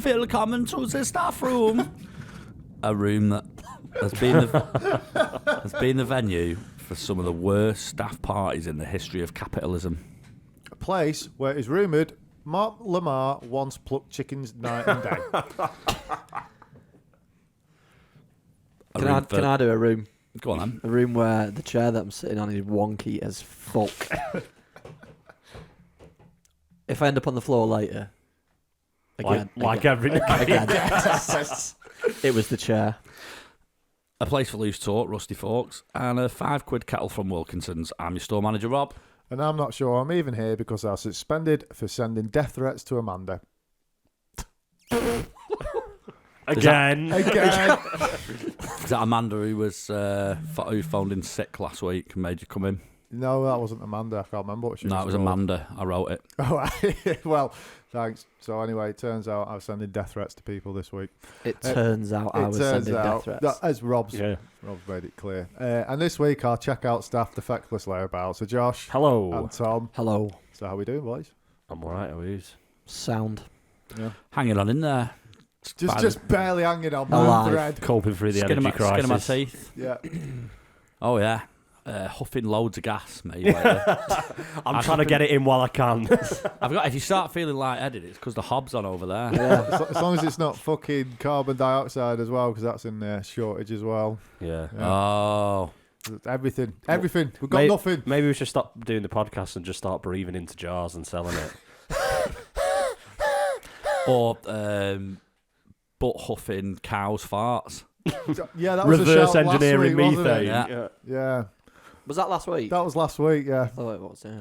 Welcome to the staff room. A room that has been the venue for some of the worst staff parties in the history of capitalism. A place where it is rumoured Mark Lamar once plucked chickens night and day. Can I do a room? Go on, then. A room where the chair that I'm sitting on is wonky as fuck. If I end up on the floor later, like every again, it was the chair. A place for loose talk, Rusty Forks, and a £5 kettle from Wilkinson's. I'm your store manager, Rob. And I'm not sure I'm even here because I was suspended for sending death threats to Amanda. Again. Is that Amanda who phoned in sick last week and made you come in? No, that wasn't Amanda. I can't remember what she was. No, it was called. Amanda. I wrote it. Oh, well, thanks. So anyway, it turns out I was sending death threats to people this week. It turns out I was sending death threats. As Rob's made it clear. And this week our checkout staff, the feckless layabout. So Josh. Hello. And Tom. Hello. So how we doing, boys? I'm alright, how are you? Sound. Yeah. Hanging on in there. Just barely hanging on Alive. one thread. Coping through the energy crisis. Skin of my teeth. Yeah. Oh, yeah. Huffing loads of gas, mate. Later. I'm trying to get it in while I can. If you start feeling lightheaded, it's because the hob's on over there. Yeah. As long as it's not fucking carbon dioxide as well, because that's in shortage as well. Yeah. Oh. Everything. We've got nothing. Maybe we should stop doing the podcast and just start breathing into jars and selling it. Or butt huffing cows' farts. Yeah, that was reverse a shout engineering last week, methane. wasn't Yeah. it? Yeah. Was that last week? That was last week, yeah. Oh, it was, yeah.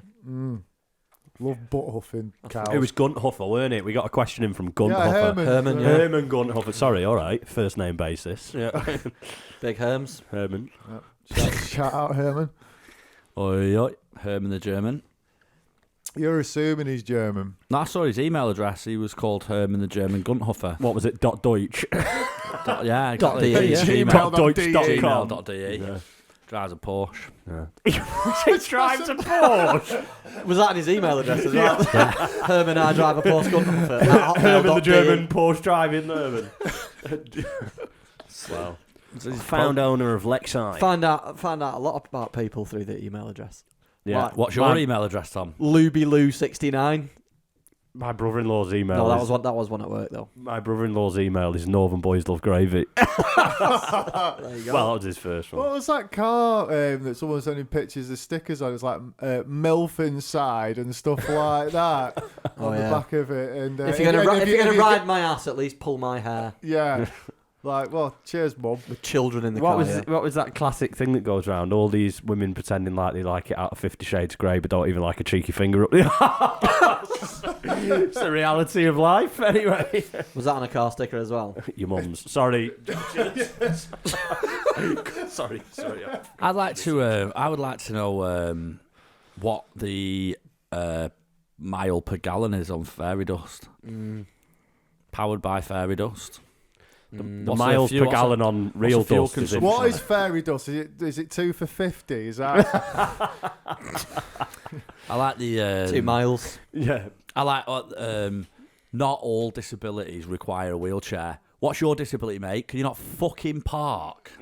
Love butt huffing cows. It was Gunthuffer, weren't it? We got a question in from Gunthuffer. Yeah, Herman, yeah. Herman Gunthuffer. Sorry, all right. First name basis. Yeah. Big Herms. Herman. Shout out Herman. Oi, oi. Herman the German. You're assuming he's German. No, I saw his email address. He was called Herman the German Gunthuffer. What was it? Deutsch. Yeah, exactly. .de, yeah. Gmail.com. Deutsch.de. Yeah. Drives a Porsche. Yeah. He drives a Porsche. Was that in his email address as well? Herman, I drive a Porsche Gunthuffer. Herman the German Porsche driving Herman. Wow. So he's Found owner of Lexi. Find out a lot about people through the email address. Yeah. Like, What's your email address, Tom? LubyLou69. My brother-in-law's email. No, that was one at work though. My brother-in-law's email is Northern Boys Love Gravy. There you go. Well, that was his first one. What was that car that someone sending pictures of stickers on? It's like MILF inside and stuff like that on the back of it. And if you're gonna ride my ass, at least pull my hair. Yeah. Like, well, cheers, mum. With children in the car. What was that classic thing that goes around? All these women pretending like they like it out of 50 Shades of Grey, but don't even like a cheeky finger up the arse. It's the reality of life, anyway. Was that on a car sticker as well? Your mum's. Sorry. Sorry. I would like to know what the mile per gallon is on Fairy Dust. Powered by Fairy Dust. The miles per gallon on real dust is What is Fairy Dust? Is it 2 for 50? Is that? I like the 2 miles. Yeah. I like not all disabilities require a wheelchair. What's your disability, mate? Can you not fucking park?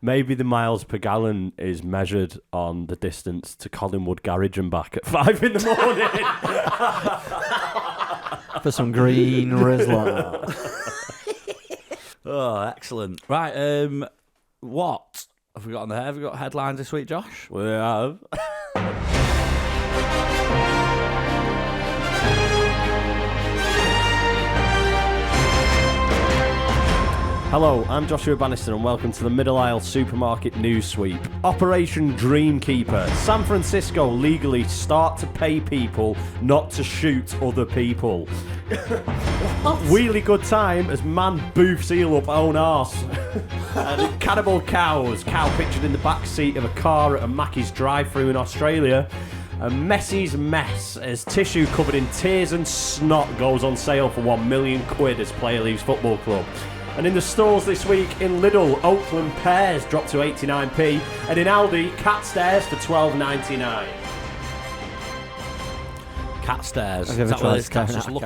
Maybe the miles per gallon is measured on the distance to Collingwood Garage and back at 5 in the morning. For some green Rizla. Oh, excellent. Right, what have we got on there? Have we got headlines this week, Josh? We have. Hello, I'm Joshua Bannister and welcome to the Middle Isle Supermarket News Sweep. Operation Dreamkeeper. San Francisco legally start to pay people not to shoot other people. Wheelie good time as man boofs eel up own arse. And cannibal cows. Cow pictured in the back seat of a car at a Mackey's drive-thru in Australia. A Messi's mess as tissue covered in tears and snot goes on sale for £1 million as player leaves football club. And in the stores this week, in Lidl, Oakland pears dropped to 89p, and in Aldi, cat stairs for £12.99. cat stares. Have you Is ever that where tried these cats staring just at a look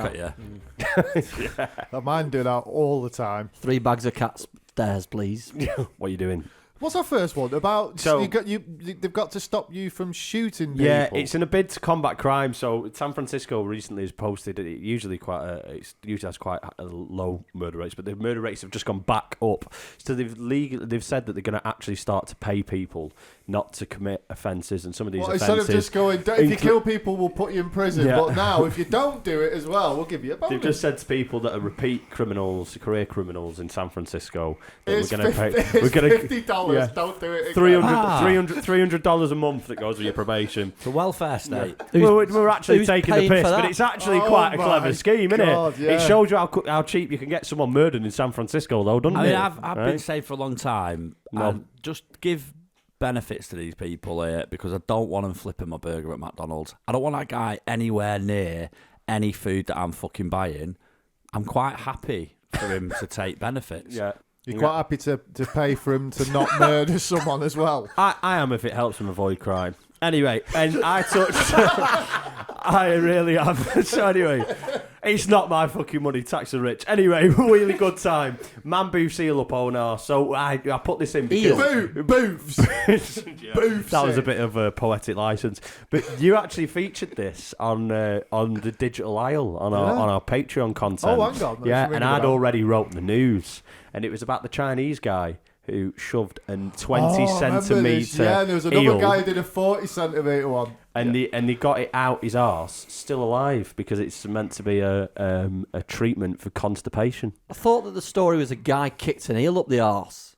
cat? at you? Mine do that all the time. 3 bags of cat stairs, please. What are you doing? What's our first one about? So- They've got to stop you from shooting people. Yeah, it's in a bid to combat crime. So San Francisco recently has posted it usually has quite a low murder rates, but the murder rates have just gone back up. So they've said that they're going to actually start to pay people not to commit offences, and some of these offences. Instead of just going, if you kill people, we'll put you in prison. Yeah. But now, if you don't do it as well, we'll give you a bonus. They've just said to people that are repeat criminals, career criminals in San Francisco, that It's we're going to pay. $50. We're going to $50. yeah. Don't do it again. $300 a month that goes with your probation. The welfare state. We're actually who's taking the paying piss, for but that? it's actually Oh quite a my clever scheme, isn't God, it? yeah. It shows you how cheap you can get someone murdered in San Francisco, though, doesn't I mean, it? I've been Right? saying for a long time, No. and just give benefits to these people here because I don't want them flipping my burger at McDonald's. I don't want that guy anywhere near any food that I'm fucking buying. I'm quite happy for him to take benefits. Yeah. You're quite happy to pay for him to not murder someone as well. I am if it helps him avoid crime. Anyway, and I touched. I really am. So anyway, it's not my fucking money. Tax the rich. Anyway, really good time. Man boof seal up on our. So I put this in because Boofs. Boofs. that was a bit of a poetic license. But you actually featured this on the digital aisle on our Patreon content. Oh, hang on. Let's Yeah, ring and it I'd up. already wrote the news, and it was about the Chinese guy who shoved a 20 I remember centimetre this. Yeah, there was another eel, guy who did a 40 centimetre one. and they got it out his arse, still alive, because it's meant to be a treatment for constipation. I thought that the story was a guy kicked an eel up the arse.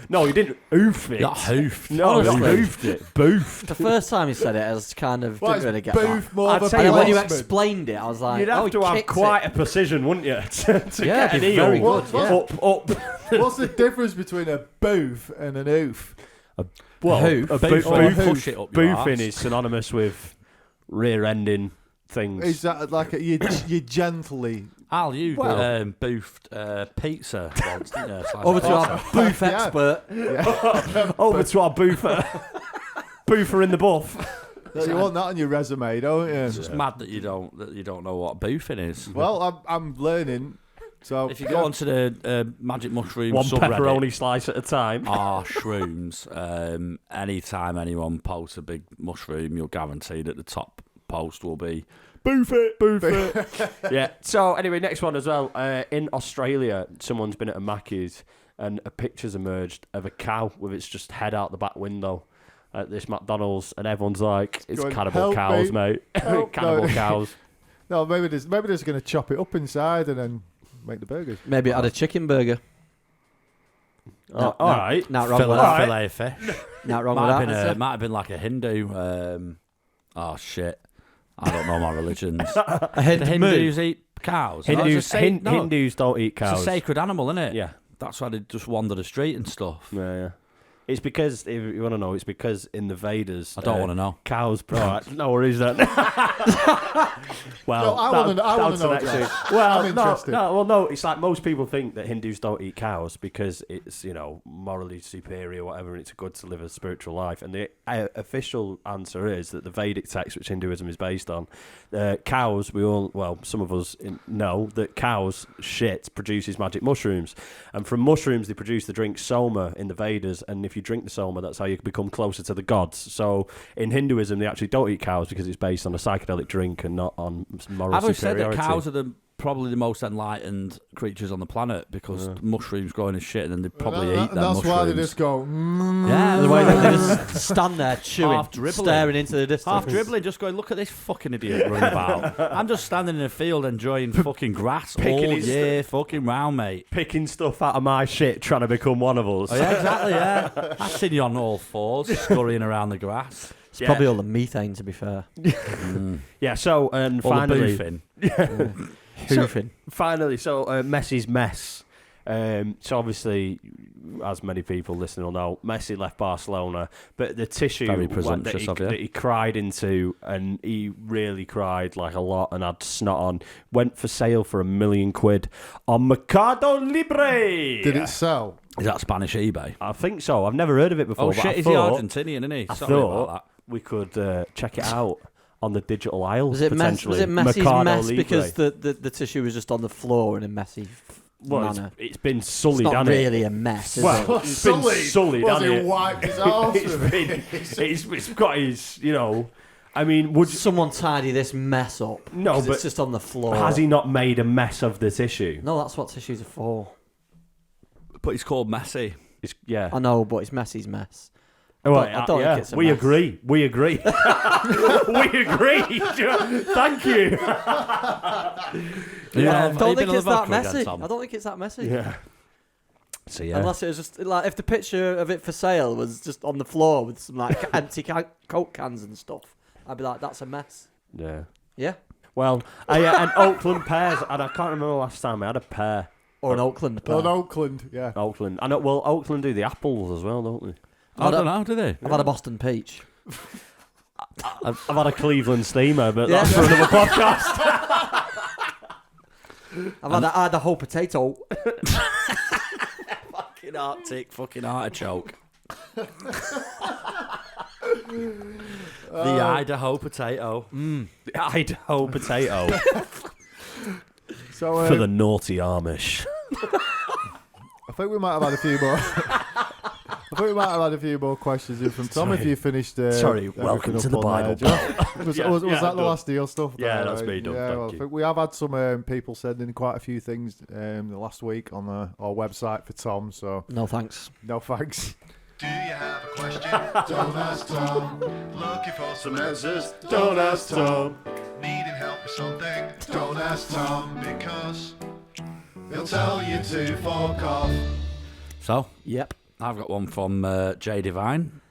No, he didn't oof it. Not hoofed. No, not Honestly. hoofed it. Boofed. The first time he said it, I was kind of Well, didn't really get boof that. more I'd of say a And then when you policeman. explained it, I was like, You'd have he to have kicked quite it. a precision, wouldn't you, to Yeah, get an it'd be eel very good, What- yeah. up. What's the difference between a boof and an oof? Well, Hoof. a Boof or push it up your boofing arse. is synonymous with rear-ending things. Is that like you gently? Al, you Well- boofed pizza once, didn't you? Slice Over of to our pizza. booth Yeah. expert. Over to our boofer. Boofer in the buff. You want that on your resume, don't you? It's just mad that you don't know what boofing is. Well, I'm learning. So If you go onto the Magic Mushroom One subreddit, pepperoni slice at a time. are shrooms. Anytime anyone posts a big mushroom, you'll guarantee that the top post will be Boof it. Yeah. So anyway, next one as well. In Australia, someone's been at a Mackey's and a picture's emerged of a cow with its just head out the back window at this McDonald's, and everyone's like, "It's Going, cannibal "Help cows, me. mate. Help." Cannibal No. cows." no, maybe they're just going to chop it up inside and then make the burgers. Maybe it had a chicken burger. Oh, all right. Not wrong with fillet, that. fillet fish. Not wrong might, with have that. been might have been like a Hindu. Oh shit! I don't know my religions. A The Hindu Hindus eat cows. Hindus don't eat It's cows. a sacred animal, isn't it? Yeah. That's why they just wander the street and stuff. Yeah. It's because, if you want to know, it's because in the Vedas... I don't want to know. Cows... Right, no worries then. Well, No, I wanna know, that's Josh. the next thing. Well, I'm no, interested. no, it's like most people think that Hindus don't eat cows because it's, morally superior or whatever, and it's good to live a spiritual life. And the official answer is that the Vedic text, which Hinduism is based on, cows, some of us know that cows' shit produces magic mushrooms. And from mushrooms, they produce the drink soma in the Vedas, and if you drink the soma, that's how you become closer to the gods. So in Hinduism, they actually don't eat cows because it's based on a psychedelic drink and not on moral I've always said that superiority. cows are probably the most enlightened creatures on the planet because mushrooms growing as shit, and then they probably eat them That's mushrooms. why they just go. Yeah, The way that they just stand there chewing, Half dribbling. staring into the distance. half dribbling, just going, look at this fucking idiot running about. I'm just standing in a field enjoying fucking grass Picking all his year, fucking round, mate. Picking stuff out of my shit, trying to become one of us. Oh, yeah, exactly, yeah. I've seen you on all fours, scurrying around the grass. It's probably all the methane, to be fair. Yeah, so, and All finally... the boofing. Hoofing. Finally, so Messi's mess. So obviously, as many people listening will know, Messi left Barcelona, but the tissue Very that presumptuous of you. he cried into, and he really cried like a lot and had snot on, went for sale for £1 million on Mercado Libre. Did it sell? Is that Spanish eBay? I think so. I've never heard of it before. Oh but shit, I is he thought Argentinian, isn't he? I Sorry about thought we could check it out on the digital aisle. Was it potentially. Messi's Mercado mess Libre. because the tissue was just on the floor in a messy manner? It's been It's sullied, not hasn't really a mess, is Well, it? it's been sullied, Was hasn't he it? wiped his arse It's with been, it? it's got his, I mean, would Someone tidy this mess up. No, 'cause but it's just on the floor. has he not made a mess of the tissue? No, that's what tissues are for. But he's called Messi. It's, yeah. I know, but it's Messi's mess. Well, I don't think it's a we mess. agree. We agree. We agree. Thank you. I don't think been on it's the that vodka again, messy. Tom? I don't think it's that messy. Yeah. So yeah. Unless it was just like if the picture of it for sale was just on the floor with some like empty Coke cans and stuff, I'd be like, that's a mess. Yeah. Yeah. Well, and Oakland pears, and I can't remember the last time I had a pear. Or an Oakland pear. Oh, in Oakland, yeah. Oakland. I know. Well, Oakland do the apples as well, don't they? I don't know, do they? I've had a Boston peach. I've had a Cleveland steamer, but Yeah. that's for another podcast. I had a whole potato. Fucking Arctic, fucking artichoke. The Idaho potato. The Idaho potato So for the naughty Amish. I think we might have had a few more. I think we might have had a few more questions in from Tom. Sorry. If you finished. Sorry, everything welcome up to the on there, Bible. Josh. Was Yeah, that the done. last of your stuff? Yeah, there, that's right? me done, Yeah, thank well, I you. think we have had some people sending quite a few things the last week on our website for Tom. So No thanks. no thanks. Do you have a question? Don't ask Tom. Looking for some answers? Don't ask Tom. Needing help with something? Don't ask Tom, because he'll tell you to fuck off. So, Yep. I've got one from Jay Divine.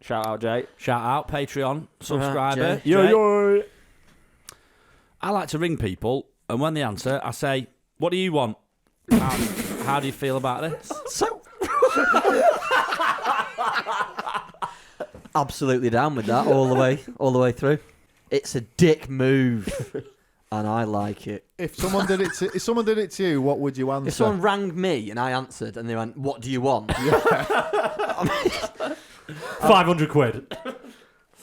Shout out, Jay. Shout out, Patreon subscriber. Jay. Jay. I like to ring people, and when they answer, I say, "What do you want? How do you feel about this?" So. Absolutely down with that all the way through. It's a dick move, and I like it. If someone did it to you, what would you answer? If someone rang me and I answered, and they went, "What do you want?" 500 quid.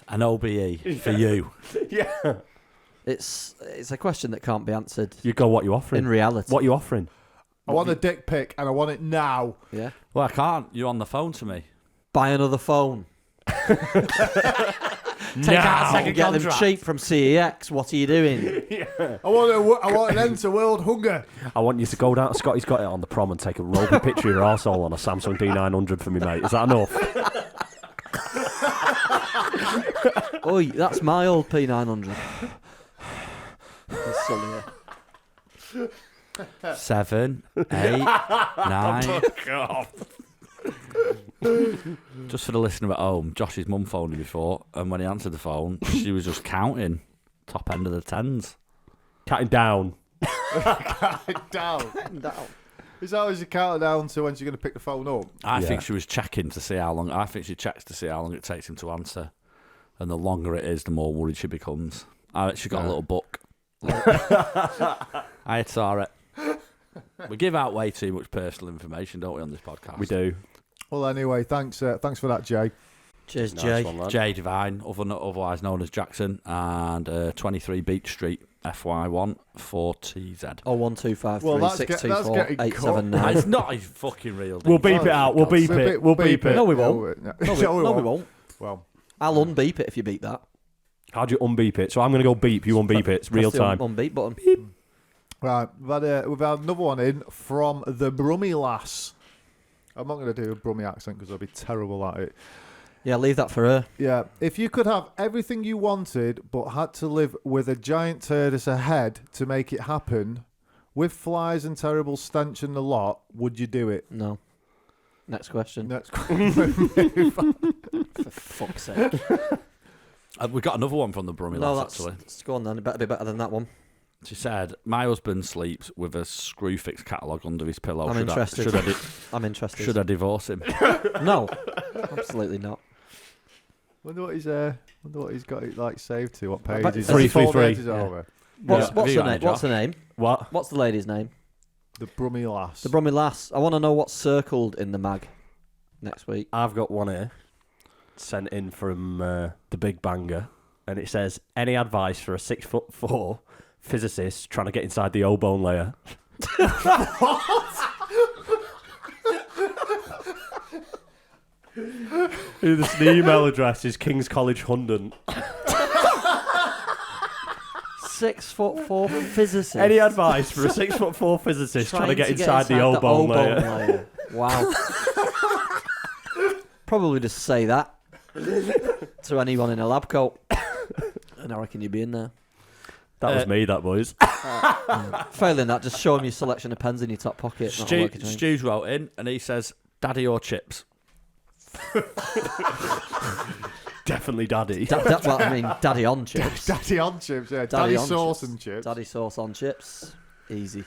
An OBE for you. Yeah. It's a question that can't be answered You go, what you offering? in reality. What you offering? I want a dick pic and I want it now. Yeah. Well, I can't. You're on the phone to me. Buy another phone. Take out a second Get them contract. cheap from CEX. What are you doing? I want an end to world hunger. I want you to go down to Scotty's Got It on the prom and take a roving picture of your arsehole on a Samsung D900 for me, mate. Is that enough? Oi, that's my old P900. It's silly. 7, 8, 9. Just for the listener at home, Josh's mum phoned me before, and when he answered the phone, she was just counting top end of the tens. Counting down. Down. Is that as you count down to when you're going to pick the phone up? I Yeah. think she was checking to see how long. I think she checks to see how long it takes him to answer, and the longer it is, the more worried she becomes. She got a little book. I saw it. We give out way too much personal information, don't we, on this podcast? We do. Well, anyway, thanks for that, Jay. Cheers, Nice Jay. one, lad. Jay Divine, otherwise known as Jackson, and 23 Beach Street, FY1 4TZ. 01253 Well, that's getting 879. It's not his fucking real. We'll details. beep it out. We'll beep it. We'll beep it. No, we won't. No, No, we won't. Well, I'll unbeep it if you beat that. How'd you unbeep it? So I'm going to go beep. You unbeep it. It's real Press the time. Unbeep button. right, we've had another one in from the Brummy Lass. I'm not going to do a Brummy accent because I'll be terrible at it. Yeah, leave that for her. Yeah, if you could have everything you wanted but had to live with a giant turd as a head to make it happen, with flies and terrible stench and the lot, would you do it? No. Next question. Next For fuck's sake. We got another one from the Brummy No, lass, that's, actually. let's go on then. It better be better than that one. She said, "My husband sleeps with a Screwfix catalogue under his pillow. I'm interested. I'm interested. Should I divorce him?" No. Absolutely not. wonder what he's got it like saved to. What bet- page is 333. over? What's Have you the got name? any, What's the name? What? What's the lady's name? The Brummy Lass. The Brummy Lass. I want to know what's circled in the mag next week. I've got one here sent in from the Big Banger. and it says, any advice for a 6'4" physicist trying to get inside the O-bone layer? The email address is King's College London. 6'4" physicist. Any advice for a 6'4" physicist trying to get inside the O-bone layer? Wow. Probably just say that to anyone in a lab coat, and I reckon you'd be in there. That was me, that boys. Failing that, just show him your selection of pens in your top pocket. not a working drink. Stu's wrote in and he says, "Daddy or chips?" Definitely daddy. Well, I mean, daddy on chips. Daddy on chips, yeah. Daddy Daddy on sauce chips. and chips. Daddy sauce on chips. Easy.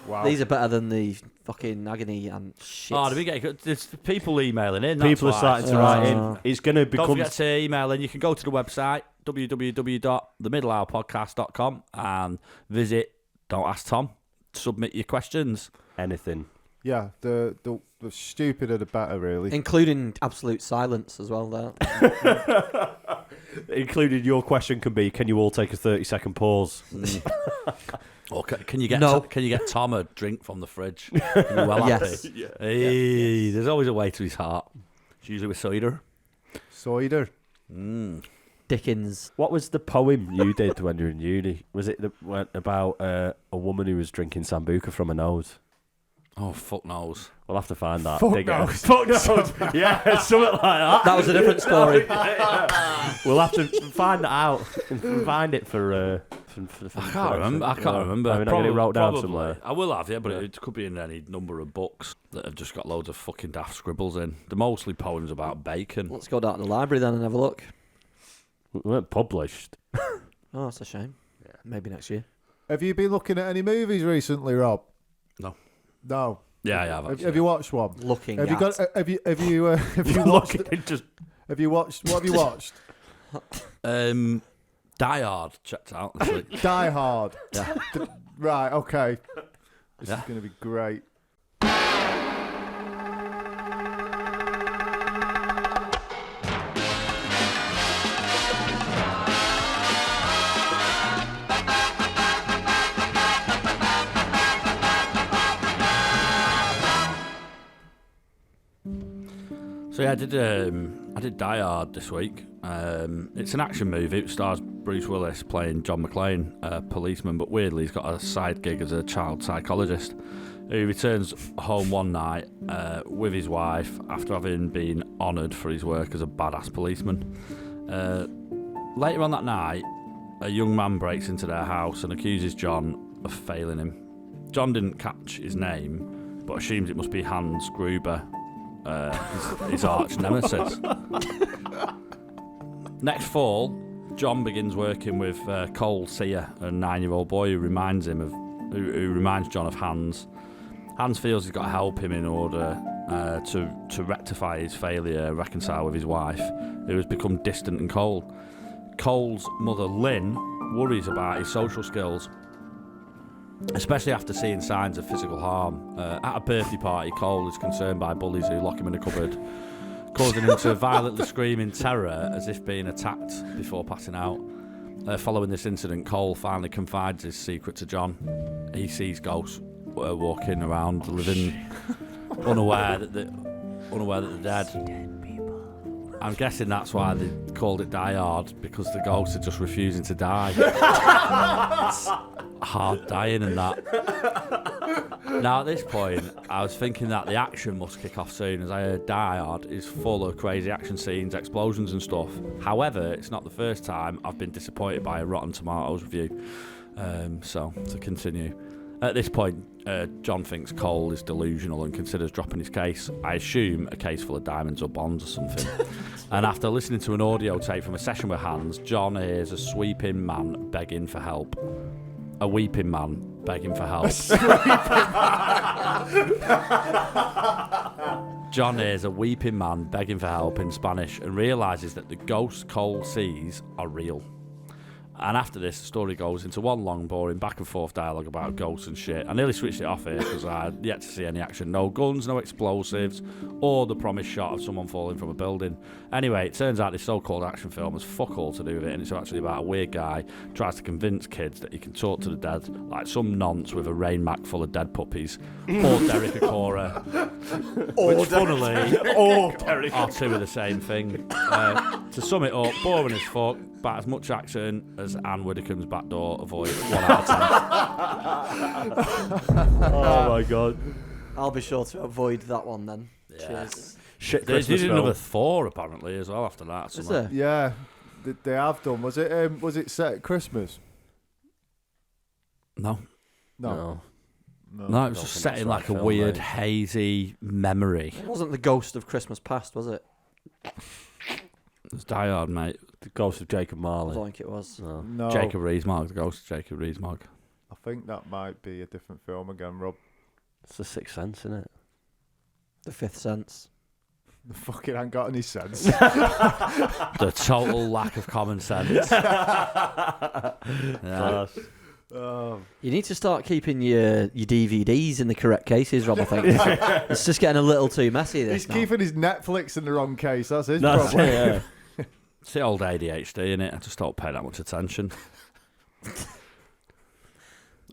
Wow. These are better than the fucking agony and shit. Oh, there's people emailing in. People are that's starting to why. write in. It's going to Don't become... forget to email in. You can go to the website, www.themiddlehourpodcast.com, and visit Don't Ask Tom. Submit your questions. Anything. Yeah, the stupider the better, really. Including absolute silence as well there. Including your question can be, can you all take a 30-second pause? Or can you get No. can you get Tom a drink from the fridge? Are you well Yes. happy? Hey, there's always a way to his heart. It's usually with cider. Cider. Dickens. What was the poem you did when you were in uni? Was it about a woman who was drinking Sambuca from her nose? Oh, fuck knows. We'll have to find that. Fuck Dig it out. knows. Fuck knows. Yeah, something like that. That was a different story. We'll have to find that out. Find it for I can't remember. I can't remember. I mean, I get it wrote down Probably. somewhere. I will have, yeah, but it could be in any number of books that have just got loads of fucking daft scribbles in. They're mostly poems about bacon. Let's go down to the library then and have a look. We weren't published. Oh, that's a shame. Yeah. Maybe next year. Have you been looking at any movies recently, Rob? No. No. Yeah, yeah. Have you watched one? Looking Have you at. got? Have you watched? Just Have you watched? What have you watched? Die Hard checked out this week. Die Hard. Yeah. Right. Okay. This Yeah. is going to be great. So yeah, I did Die Hard this week. It's an action movie. It stars Bruce Willis playing John McClane, a policeman, but weirdly he's got a side gig as a child psychologist who returns home one night with his wife after having been honoured for his work as a badass policeman. Later on that night, a young man breaks into their house and accuses John of failing him. John didn't catch his name, but assumes it must be Hans Gruber, his arch nemesis. Next fall, John begins working with Cole Sear, a 9-year-old boy who reminds John of Hans. Hans feels he's got to help him in order to rectify his failure, reconcile with his wife, who has become distant and cold. Cole's mother, Lynn, worries about his social skills, especially after seeing signs of physical harm. At a birthday party, Cole is concerned by bullies who lock him in a cupboard, causing him to violently scream in terror as if being attacked before passing out. Following this incident, Cole finally confides his secret to John. He sees ghosts walking around, living unaware that they're dead. I'm guessing that's why they called it Die Hard, because the ghosts are just refusing to die. Hard dying and that. Now at this point, I was thinking that the action must kick off soon, as I heard Die Hard is full of crazy action scenes, explosions and stuff. However, it's not the first time I've been disappointed by a Rotten Tomatoes review. So, to continue. At this point, John thinks Cole is delusional and considers dropping his case. I assume a case full of diamonds or bonds or something. And after listening to an audio tape from a session with Hans, John hears a sweeping man begging for help. A weeping man begging for help. John hears a weeping man begging for help in Spanish and realises that the ghosts Cole sees are real. And after this, the story goes into one long, boring back and forth dialogue about ghosts and shit. I nearly switched it off here because I had yet to see any action. No guns, no explosives, or the promised shot of someone falling from a building. Anyway, it turns out this so-called action film has fuck all to do with it, and it's actually about a weird guy who tries to convince kids that he can talk to the dead like some nonce with a rain mac full of dead puppies, or Derek Acora, which funnily are two of the same thing. To sum it up, boring as fuck, but as much action as Anne Widdecombe's back door. Avoid 1 out of 10. Oh my god. I'll be sure to avoid that one then. Yeah. Cheers. Shit They Christmas did film. another 4 apparently as well after that. Is something. there? Yeah, they have done. Was it set at Christmas? No, No. it was don't just think set that's in right like a film, weird, mate. hazy memory. It wasn't the ghost of Christmas past, was it? It's Die Hard, mate. The Ghost of Jacob I Marley. don't think it was. No. No, Jacob Rees-Mogg, the ghost of Jacob Rees-Mogg. I think that might be a different film again, Rob. It's the Sixth Sense, isn't it? The Fifth Sense. The fucking ain't got any sense. The total lack of common sense. Yeah. Class. Oh, You need to start keeping your DVDs in the correct cases, Rob, I think. It's just getting a little too messy, this he's now. keeping his Netflix in the wrong case. That's his That's problem. it, yeah. It's the old ADHD, innit? I just don't pay that much attention.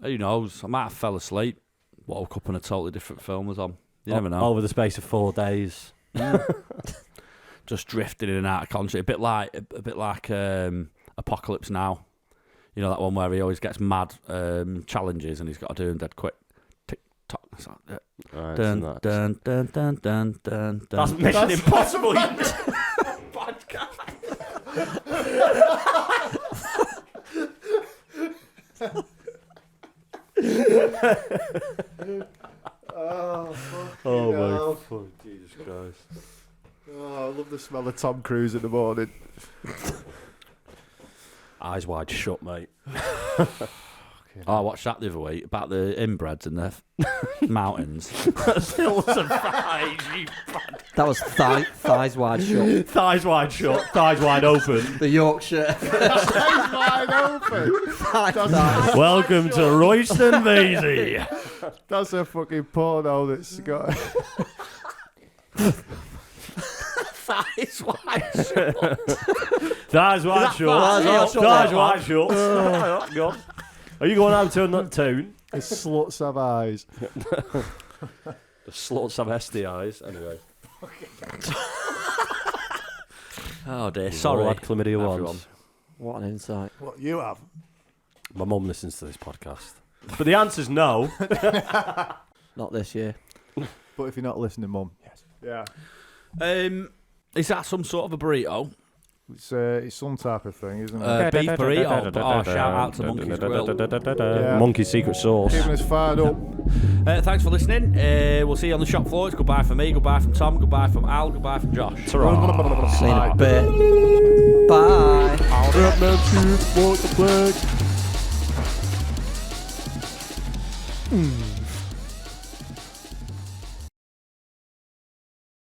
Who knows? I might have fell asleep, woke up and a totally different film was on. You never know. Over the space of 4 days. Just drifting in and out of concert. A bit like Apocalypse Now. You know that one where he always gets mad challenges and he's got to do them dead quick. Tick tock. It's like, Right, dun, so dun, dun, dun, dun, dun, dun. that's Mission Impossible. Oh, fucking Oh hell. my fuck, Jesus Christ. Oh, I love the smell of Tom Cruise in the morning. Eyes wide shut, mate. Oh, I watched that the other week about the inbreds in the mountains. That was thighs wide shut. Thighs wide shut, thighs wide open. The Yorkshire. Eyes wide open. thighs. Welcome to Royston Vasey. That's a fucking porno that's got. Thighs wide. Thighs wide shut. thighs wide shut, Thighs that wide shut. Go on. Are you going out to that tune? The sluts have eyes. The sluts have STIs. Anyway. Oh dear, All sorry. had chlamydia everyone. once. What an insight. What you have? My mum listens to this podcast. But the answer's no. Not this year. But if you're not listening, Mum. Yes. Yeah. Is that some sort of a burrito? It's some type of thing, isn't it? Beef burrito. Oh, shout out to Monkey's Grill. Yeah. Monkey's secret sauce. Keeping us fired up. Thanks for listening. We'll see you on the shop floor. It's goodbye from me, goodbye from Tom, goodbye from Al, goodbye from Josh. Ta-ra. See you in a bit. Bye. What the fuck?